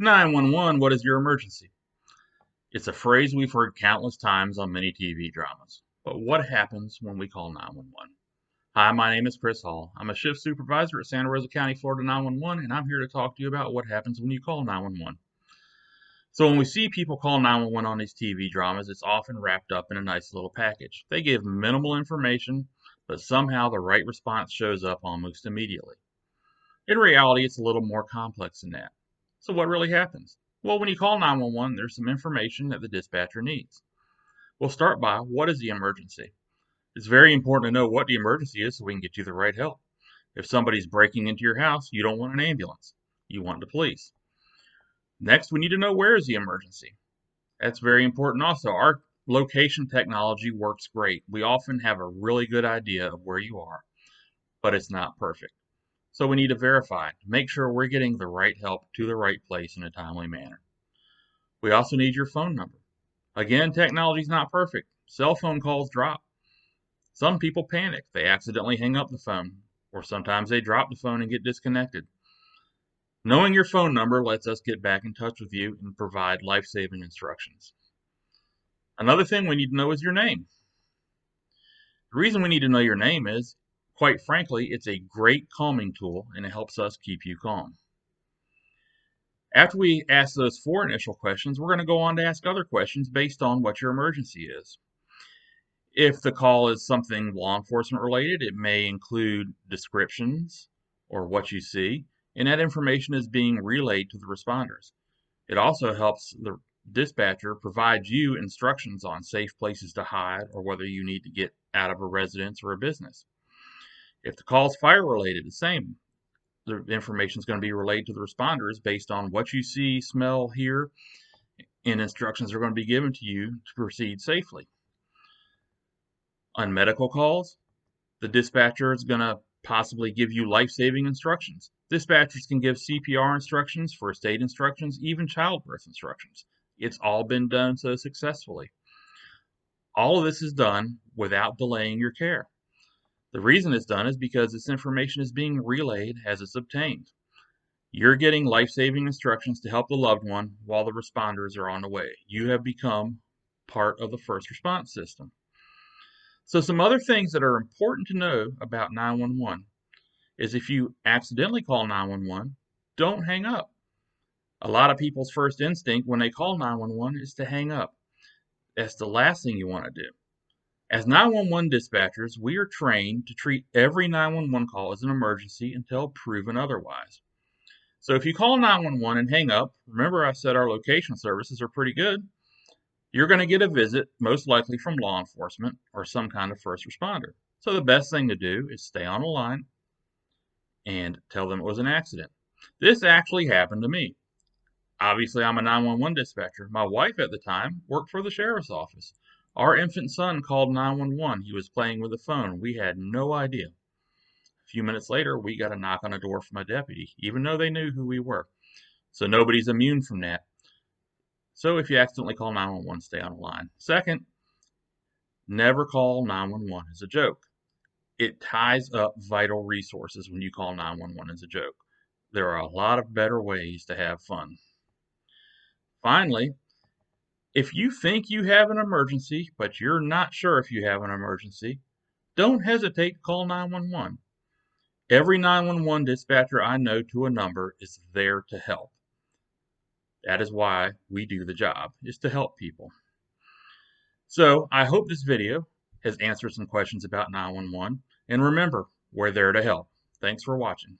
911, what is your emergency? It's a phrase we've heard countless times on many TV dramas. But what happens when we call 911? Hi, my name is Chris Hall. I'm a shift supervisor at Santa Rosa County, Florida 911, and I'm here to talk to you about what happens when you call 911. So when we see people call 911 on these TV dramas, it's often wrapped up in a nice little package. They give minimal information, but somehow the right response shows up almost immediately. In reality, it's a little more complex than that. So what really happens? Well, when you call 911, there's some information that the dispatcher needs. We'll start by, what is the emergency? It's very important to know what the emergency is so we can get you the right help. If somebody's breaking into your house, you don't want an ambulance. You want the police. Next, we need to know where is the emergency. That's very important also. Our location technology works great. We often have a really good idea of where you are, but it's not perfect. So we need to verify, make sure we're getting the right help to the right place in a timely manner. We also need your phone number. Again, technology is not perfect. Cell phone calls drop. Some people panic. They accidentally hang up the phone, or sometimes they drop the phone and get disconnected. Knowing your phone number lets us get back in touch with you and provide life-saving instructions. Another thing we need to know is your name. The reason we need to know your name is, quite frankly, it's a great calming tool and it helps us keep you calm. After we ask those 4 initial questions, we're going to go on to ask other questions based on what your emergency is. If the call is something law enforcement related, it may include descriptions or what you see, and that information is being relayed to the responders. It also helps the dispatcher provide you instructions on safe places to hide or whether you need to get out of a residence or a business. If the call is fire related, the same. The information is going to be relayed to the responders based on what you see, smell, hear, and instructions are going to be given to you to proceed safely. On medical calls, the dispatcher is going to possibly give you life-saving instructions. Dispatchers can give CPR instructions, first aid instructions, even childbirth instructions. It's all been done so successfully. All of this is done without delaying your care. The reason it's done is because this information is being relayed as it's obtained. You're getting life-saving instructions to help the loved one while the responders are on the way. You have become part of the first response system. So some other things that are important to know about 911 is if you accidentally call 911, don't hang up. A lot of people's first instinct when they call 911 is to hang up. That's the last thing you want to do. As 911 dispatchers, we are trained to treat every 911 call as an emergency until proven otherwise. So if you call 911 and hang up, remember I said our location services are pretty good. You're going to get a visit, most likely from law enforcement or some kind of first responder. So the best thing to do is stay on the line and tell them it was an accident. This actually happened to me. Obviously, I'm a 911 dispatcher. My wife at the time worked for the sheriff's office. Our infant son called 911. He was playing with the phone. We had no idea. A few minutes later, we got a knock on the door from a deputy, even though they knew who we were. So nobody's immune from that. So if you accidentally call 911, stay on the line. Second, never call 911 as a joke. It ties up vital resources when you call 911 as a joke. There are a lot of better ways to have fun. Finally, if you think you have an emergency, but you're not sure if you have an emergency, don't hesitate to call 911. Every 911 dispatcher I know to a number is there to help. That is why we do the job, is to help people. So I hope this video has answered some questions about 911. And remember, we're there to help. Thanks for watching.